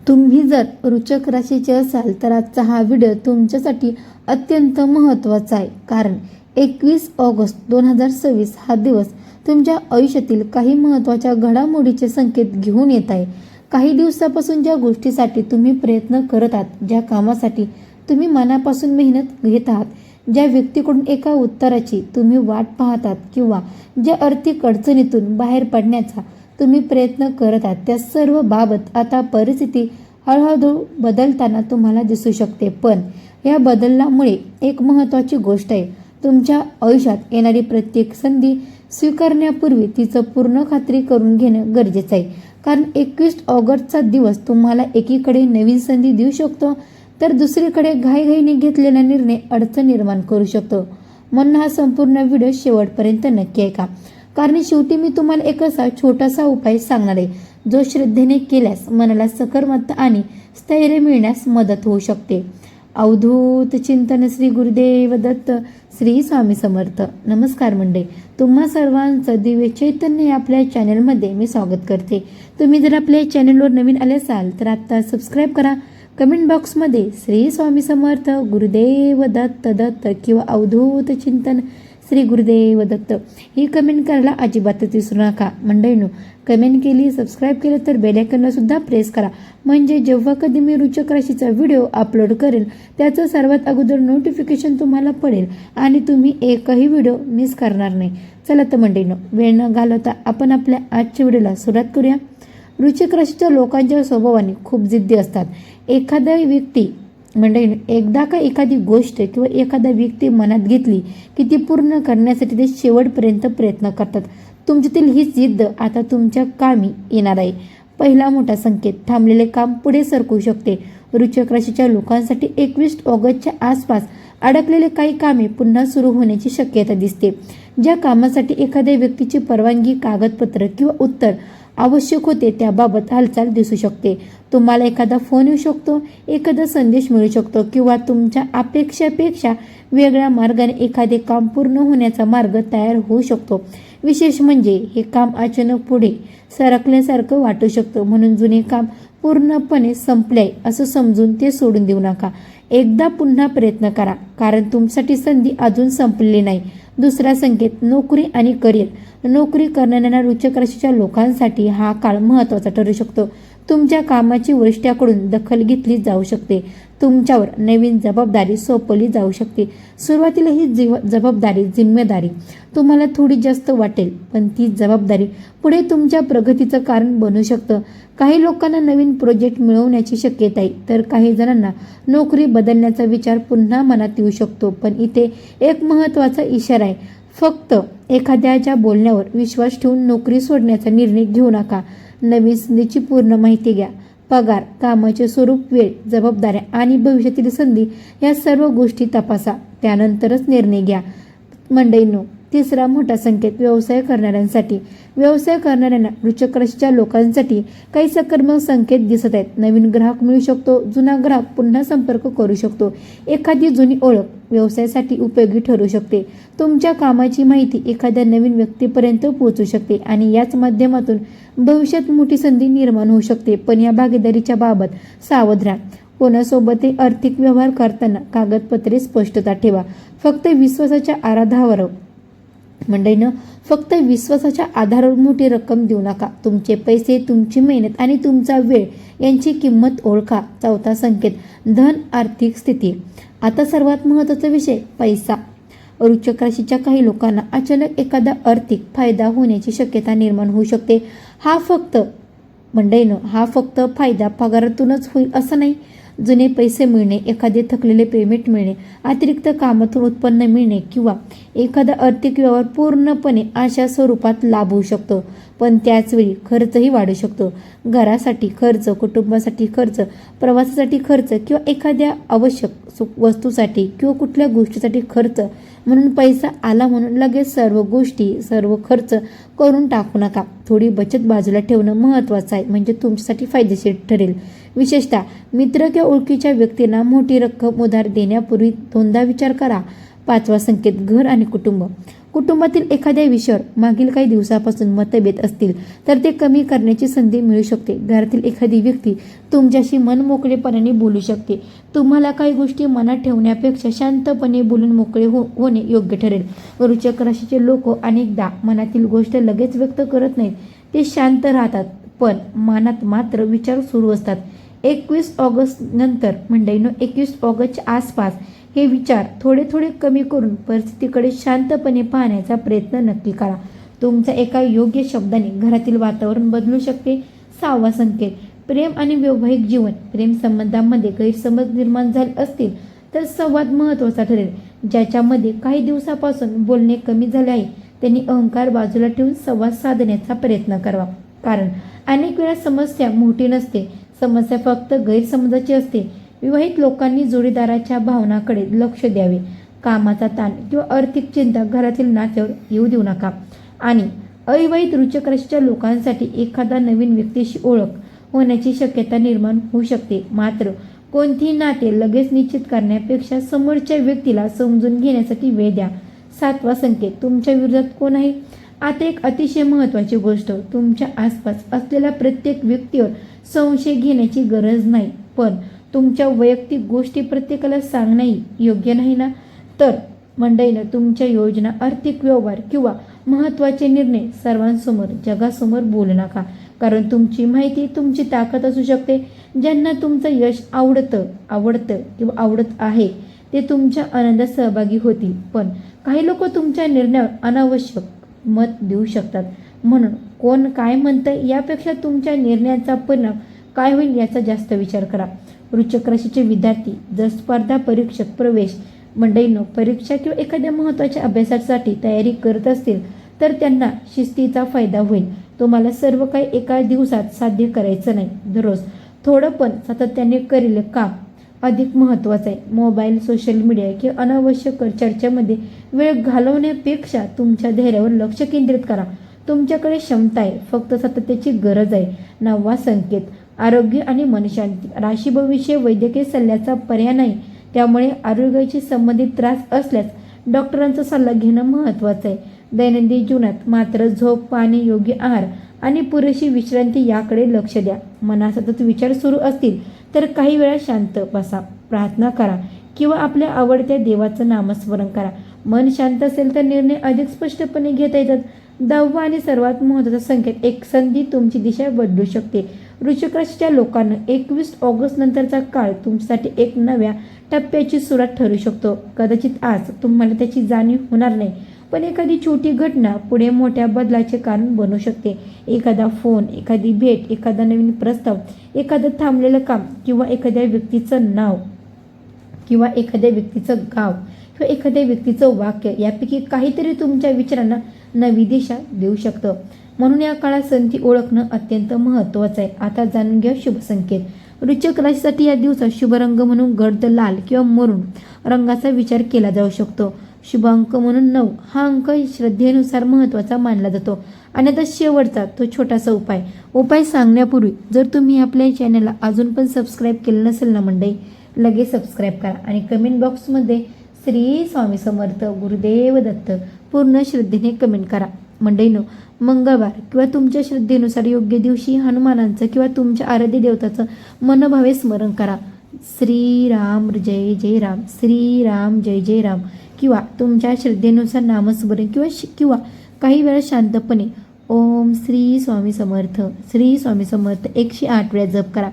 तुम्ही जर वृश्चिक राशीचे असाल तर आजचा हा व्हिडिओ तुमच्यासाठी अत्यंत महत्त्वाचा आहे, कारण 21 ऑगस्ट 2026 हा दिवस तुमच्या आयुष्यातील काही महत्त्वाच्या घडामोडीचे संकेत घेऊन येत आहे. काही दिवसापासून ज्या गोष्टीसाठी तुम्ही प्रयत्न करत आहात, ज्या कामासाठी तुम्ही मनापासून मेहनत घेत आहात, ज्या व्यक्तीकडून एका उत्तराची तुम्ही वाट पाहतात किंवा ज्या आर्थिक अडचणीतून बाहेर पडण्याचा तुम्ही प्रयत्न करत आहात, त्या सर्व बाबत आता परिस्थिती हळूहळू बदलताना तुम्हाला दिसू शकते. पण या बदलामुळे एक महत्त्वाची गोष्ट आहे, तुमच्या आयुष्यात येणारी प्रत्येक संधी स्वीकारण्यापूर्वी तिचं पूर्ण खात्री करून घेणं गरजेचं आहे. कारण 21 ऑगस्टचा दिवस तुम्हाला एकीकडे नवीन संधी देऊ शकतो, तर दुसरीकडे घाईघाईने घेतलेला निर्णय अडचण निर्माण करू शकतो. म्हणून हा संपूर्ण व्हिडिओ शेवटपर्यंत नक्की ऐका, कारण शेवटी मी तुम्हाला एक असा छोटासा उपाय सांगणार आहे, जो श्रद्धेने केल्यास मनाला सकारात्मकता आणि स्थैर्य मिळण्यास मदत होऊ शकते. अवधूत चिंतन श्री गुरुदेव दत्त. श्री स्वामी समर्थ. नमस्कार मंडळी, तुम्हा सर्वांचं दिव्य चैतन्य आपल्या चॅनलमध्ये मी स्वागत करते. तुम्ही जर आपल्या चॅनलवर नवीन आले असाल तर आता सबस्क्राईब करा. कमेंट बॉक्समध्ये श्री स्वामी समर्थ, गुरुदेव दत्त दत्त किंवा अवधूत चिंतन श्री गुरुदेव दत्त ही कमेंट करायला अजिबात विसरू नका. मंडळींनो, कमेंट केली, सबस्क्राईब केलं तर बेल आयकॉनला सुद्धा प्रेस करा, म्हणजे जेव्हा कधी मी वृश्चिक राशीचा व्हिडिओ अपलोड करेल त्याचं सर्वात अगोदर नोटिफिकेशन तुम्हाला पडेल आणि तुम्ही एकही व्हिडिओ मिस करणार नाही. चला तर मंडळींनो, वेळ न घालवता आपण आपल्या आजच्या व्हिडिओला सुरुवात करूया. वृश्चिक राशीच्या लोकांच्या स्वभावाने खूप जिद्दी असतात. एखादा व्यक्ती मंडळी एकदा का एखादी गोष्ट किंवा एखादा व्यक्ती मनात घेतली की ती पूर्ण करण्यासाठी ते शेवटपर्यंत प्रयत्न करतात. तुमच्यातील ही जिद्द आता तुमच्या कामी येणार आहे. पहिला मोठा संकेत, थांबलेले काम पुढे सरकू शकते. वृश्चिक राशीच्या लोकांसाठी 21 ऑगस्टच्या आसपास अडकलेले काही कामे पुन्हा सुरू होण्याची शक्यता दिसते. ज्या कामासाठी एखाद्या व्यक्तीची परवानगी, कागदपत्र किंवा उत्तर आवश्यक होते त्याबाबत हालचाल दिसू शकते. तुम्हाला एखादा फोन येऊ शकतो, एखादा संदेश मिळू शकतो किंवा तुमच्या अपेक्षेपेक्षा वेगळ्या मार्गाने एखादे काम पूर्ण होण्याचा मार्ग तयार होऊ शकतो. विशेष म्हणजे हे काम अचानक पुढे सरकल्यासारखं वाटू शकतं, म्हणून जुने काम पूर्णपणे संपले असं समजून ते सोडून देऊ नका. एकदा पुन्हा प्रयत्न करा, कारण तुमच्यासाठी संधी अजून संपलेली नाही. दुसरा संकेत, नोकरी आणि करिअर. नोकरी करणाऱ्या वृश्चिक राशीच्या लोकांसाठी हा काळ महत्त्वाचा ठरू शकतो. तुमच्या कामाची वरिष्ठाकडून दखल घेतली जाऊ शकते. तुमच्यावर नवीन जबाबदारी सोपवली जाऊ शकते. सुरुवातीला ही जबाबदारी, जिम्मेदारी तुम्हाला थोडी जास्त वाटेल, पण ती जबाबदारी पुढे तुमच्या प्रगतीचं कारण बनू शकतं. काही लोकांना नवीन प्रोजेक्ट मिळवण्याची शक्यता आहे, तर काही जणांना नोकरी बदलण्याचा विचार पुन्हा मनात येऊ शकतो. पण इथे एक महत्त्वाचा इशारा आहे, फक्त एखाद्याच्या बोलण्यावर विश्वास ठेवून नोकरी सोडण्याचा निर्णय घेऊ नका. नवीन संधीची पूर्ण माहिती घ्या. पगार, कामाचे स्वरूप, वेळ, जबाबदाऱ्या आणि भविष्यातील संधी या सर्व गोष्टी तपासा, त्यानंतरच निर्णय घ्या. मंडळींनो, तिसरा मोठा संकेत, व्यवसाय करणाऱ्यांसाठी. व्यवसाय करणाऱ्यांना वृश्चिक राशीच्या लोकांसाठी काही सकारात्मक संकेत दिसत आहेत. नवीन ग्राहक मिळू शकतो, जुना ग्राहक पुन्हा संपर्क करू शकतो. एखादी जुनी ओळख व्यवसायासाठी उपयोगी ठरू शकते. तुमच्या कामाची माहिती एखाद्या नवीन व्यक्तीपर्यंत पोहोचू शकते आणि याच माध्यमातून भविष्यात मोठी संधी निर्माण होऊ शकते. पण या भागीदारीच्या बाबत सावध राहा. कोणासोबतही आर्थिक व्यवहार करताना कागदपत्रे स्पष्टता ठेवा. फक्त विश्वासाच्या आधारावर मोठी रक्कम देऊ नका. तुमचे पैसे, तुमची मेहनत आणि तुमचा वेळ यांची किंमत ओळखा. चौथा संकेत, धन, आर्थिक स्थिती. आता सर्वात महत्त्वाचा विषय, पैसा. वृश्चिक राशीच्या काही लोकांना अचानक एखादा आर्थिक फायदा होण्याची शक्यता निर्माण होऊ शकते. हा फक्त फायदा पगारातूनच होईल असं नाही. जुने पैसे मिळणे, एखादे थकलेले पेमेंट मिळणे, अतिरिक्त कामातून उत्पन्न मिळणे किंवा एखादा आर्थिक व्यवहार पूर्णपणे अशा स्वरूपात लाभ होऊ शकतो. पण त्याचवेळी खर्चही वाढू शकतो. घरासाठी खर्च, कुटुंबासाठी खर्च, प्रवासासाठी खर्च किंवा एखाद्या आवश्यक वस्तूसाठी किंवा कुठल्या गोष्टीसाठी खर्च. म्हणून पैसा आला म्हणून लगेच सर्व खर्च करून टाकू नका. थोडी बचत बाजूला ठेवणं महत्त्वाचं आहे, म्हणजे तुमच्यासाठी फायदेशीर ठरेल. विशेषतः मित्र किंवा ओळखीच्या व्यक्तींना मोठी रक्कम उधार देण्यापूर्वी दोनदा विचार करा. पाचवा संकेत, घर आणि कुटुंब. कुटुंबातील एखाद्या विषयावर मागील काही दिवसापासून मतभेद असतील तर ते कमी करण्याची संधी मिळू शकते. घरातील एखादी व्यक्ती तुमच्याशी मनमोकळेपणाने बोलू शकते. तुम्हाला काही गोष्टी मनात ठेवण्यापेक्षा शांतपणे बोलून मोकळे होणे योग्य ठरेल. वृश्चिक राशीचे लोक अनेकदा मनातील गोष्ट लगेच व्यक्त करत नाहीत. ते शांत राहतात, पण मनात मात्र विचार सुरू असतात. 21 ऑगस्ट नंतर मंडळींनो, 21 ऑगस्टच्या आसपास हे विचार थोडे थोडे कमी करून परिस्थितीकडे शांतपणे पाहण्याचा प्रयत्न नक्की करा. तुमच्या एका योग्य शब्दाने घरातील वातावरण बदलू शकते. 6वा संकेत, प्रेम आणि वैवाहिक जीवन. प्रेम संबंधांमध्ये गैरसमज निर्माण झाले असतील तर संवाद महत्त्वाचा ठरेल. ज्याच्यामध्ये काही दिवसापासून बोलणे कमी झाले आहे त्यांनी अहंकार बाजूला ठेवून संवाद साधण्याचा प्रयत्न करावा. कारण अनेक वेळा समस्या मोठी नसते, समस्या फक्त गैरसमजाची असते. विवाहित लोकांनी जोडीदाराच्या भावनाकडे लक्ष द्यावे. कामाचा ताण किंवा आर्थिक चिंता घरातील नात्यावर येऊ देऊ नका. आणि अविवाहित वृश्चिक राशीच्या लोकांसाठी एखादा नवीन व्यक्तीशी ओळख होण्याची शक्यता निर्माण होऊ शकते. मात्र कोणतीही नाते लगेच निश्चित करण्यापेक्षा समोरच्या व्यक्तीला समजून घेण्यासाठी वेळ द्या. 7वा संकेत, तुमच्या विरोधात कोण आहे. आता एक अतिशय महत्त्वाची गोष्ट, तुमच्या आसपास असलेल्या प्रत्येक व्यक्तीवर संशय घेण्याची गरज नाही, पण तुमच्या वैयक्तिक गोष्टी प्रत्येकाला सांगणंही योग्य नाही ना. तर मंडळीनं तुमच्या योजना, आर्थिक व्यवहार किंवा महत्त्वाचे निर्णय सर्वांसमोर, जगासमोर बोलू नका. कारण तुमची माहिती तुमची ताकद असू शकते. ज्यांना तुमचं यश आवडतं किंवा आवडत आहे ते तुमच्या आनंदात सहभागी होतील, पण काही लोक तुमच्या निर्णयावर अनावश्यक मत देऊ शकतात. म्हणून कोण काय म्हणतं यापेक्षा तुमच्या निर्णयाचा परिणाम काय होईल याचा जास्त विचार करा. वृश्चिक राशीचे विद्यार्थी जर स्पर्धा परीक्षक, प्रवेश मंडळींनो, परीक्षा किंवा एखाद्या महत्त्वाच्या अभ्यासासाठी तयारी करत असतील तर त्यांना शिस्तीचा फायदा होईल. तुम्हाला सर्व काही एका दिवसात साध्य करायचं नाही. दररोज थोडं पण सातत्याने करेल काम अधिक महत्त्वाचं आहे. मोबाईल, सोशल मीडिया किंवा अनावश्यक चर्चेमध्ये वेळ घालवण्यापेक्षा तुमच्या धैर्यावर लक्ष केंद्रित करा. तुमच्याकडे क्षमता आहे, फक्त सातत्याची गरज आहे. 9वा संकेत, आरोग्य आणि मनशांती. राशी भविष्य वैद्यकीय सल्ल्याचा पर्याय नाही, त्यामुळे आरोग्याशी संबंधित त्रास असल्यास डॉक्टरांचा सल्ला घेणं महत्त्वाचं आहे. दैनंदिन जीवनात मात्र झोप, पाणी, योग्य आहार आणि पुरेशी विश्रांती याकडे लक्ष द्या. मनात सतत विचार सुरू असतील तर काही वेळा शांत बसा, प्रार्थना करा किंवा आपल्या आवडत्या देवाचं नामस्मरण करा. मन शांत असेल तर निर्णय अधिक स्पष्टपणे घेता येतात. 10वा आणि सर्वात महत्त्वाचा संकेत, एक संधी तुमची दिशा बदलू शकते. वृश्चिक राशीच्या लोकांना 21 ऑगस्ट नंतरचा काळ तुमच्यासाठी एक नव्या टप्प्याची सुरुवात ठरू शकतो. कदाचित आज तुम्हाला त्याची जाणीव होणार नाही, पण एखादी छोटी घटना पुढे मोठ्या बदलाचे कारण बनू शकते. एखादा फोन, एखादी भेट, एखादा नवीन प्रस्ताव, एखादं थांबलेलं काम किंवा एखाद्या व्यक्तीचं नाव किंवा एखाद्या व्यक्तीचं गाव किंवा एखाद्या व्यक्तीचं वाक्य यापैकी काहीतरी तुमच्या विचारांना नवी दिशा देऊ शकतं. म्हणून या काळात संधी ओळखणं अत्यंत महत्त्वाचं आहे. आता जाणून घ्या शुभ संकेत. वृश्चिक राशीसाठी या दिवसात शुभ रंग म्हणून गर्द लाल किंवा मरून रंगाचा विचार केला जाऊ शकतो. शुभ अंक म्हणून 9 हा अंक श्रद्धेनुसार महत्त्वाचा मानला जातो. आणि आता शेवटचा तो छोटासा उपाय सांगण्यापूर्वी जर तुम्ही आपल्या चॅनलला अजून पण सबस्क्राईब केलं नसेल ना मंडळी, लगेच सबस्क्राईब करा आणि कमेंट बॉक्समध्ये श्री स्वामी समर्थ गुरुदेव दत्त पूर्ण श्रद्धेने कमेंट करा. मंडळीनो, मंगळवार किंवा तुमच्या श्रद्धेनुसार योग्य दिवशी हनुमानांचं किंवा तुमच्या आराध्य देवताचं मनोभावे स्मरण करा. श्रीराम जय जय राम, श्रीराम जय जय राम किंवा तुमच्या श्रद्धेनुसार नामस्मरण किंवा काही वेळा शांतपणे ओम श्री स्वामी समर्थ, श्री स्वामी समर्थ 108 वेळा जप करा.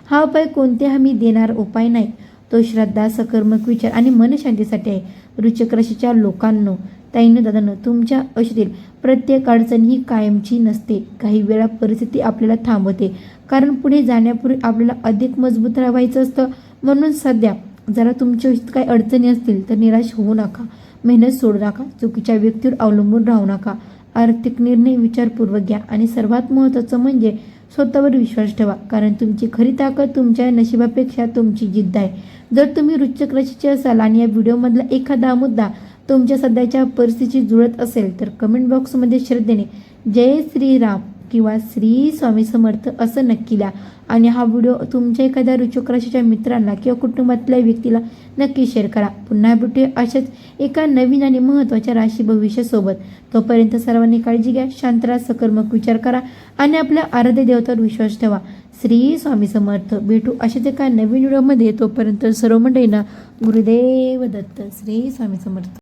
हा उपाय कोणते हमी देणार उपाय नाही, तो श्रद्धा, सकर्मक विचार आणि मनशांतीसाठी आहे. वृश्चिक राशीच्या लोकांनो, ताईनं, दादांनो, तुमच्या आयुष्यातील प्रत्येक अडचण ही कायमची नसते. काही वेळा परिस्थिती आपल्याला थांबवते, कारण पुढे जाण्यापूर्वी आपल्याला अधिक मजबूत राहायचं असतं. म्हणून सध्या जरा तुमच्या आयुष्यात काही अडचणी असतील तर निराश होऊ नका, मेहनत सोडू नका, चुकीच्या व्यक्तीवर अवलंबून राहू नका. आर्थिक निर्णय विचारपूर्वक घ्या आणि सर्वात महत्त्वाचं म्हणजे स्वतःवर विश्वास ठेवा, कारण तुमची खरी ताकद तुमच्या नशिबापेक्षा तुमची जिद्द आहे. जर तुम्ही वृश्चिक राशीचे असाल आणि या व्हिडिओमधला एखादा मुद्दा तुमच्या सध्याच्या परिस्थितीशी जुळत असेल तर कमेंट बॉक्समध्ये श्रद्धेने जय श्रीराम किंवा श्री स्वामी समर्थ असं नक्की लिहा आणि हा व्हिडिओ तुमच्या एखाद्या वृश्चिक राशीच्या मित्रांना किंवा कुटुंबातल्या व्यक्तीला नक्की शेअर करा. पुन्हा भेटूया अशाच एका नवीन आणि महत्त्वाच्या राशी भविष्यासोबत. तोपर्यंत सर्वांनी काळजी घ्या, शांत राहा, सकर्मक विचार करा आणि आपल्या आराध्य देवतावर विश्वास ठेवा. श्री स्वामी समर्थ. भेटू अशाच एका नवीन व्हिडिओमध्ये. तोपर्यंत सर्व मंडळींना गुरुदेव दत्त. श्री स्वामी समर्थ.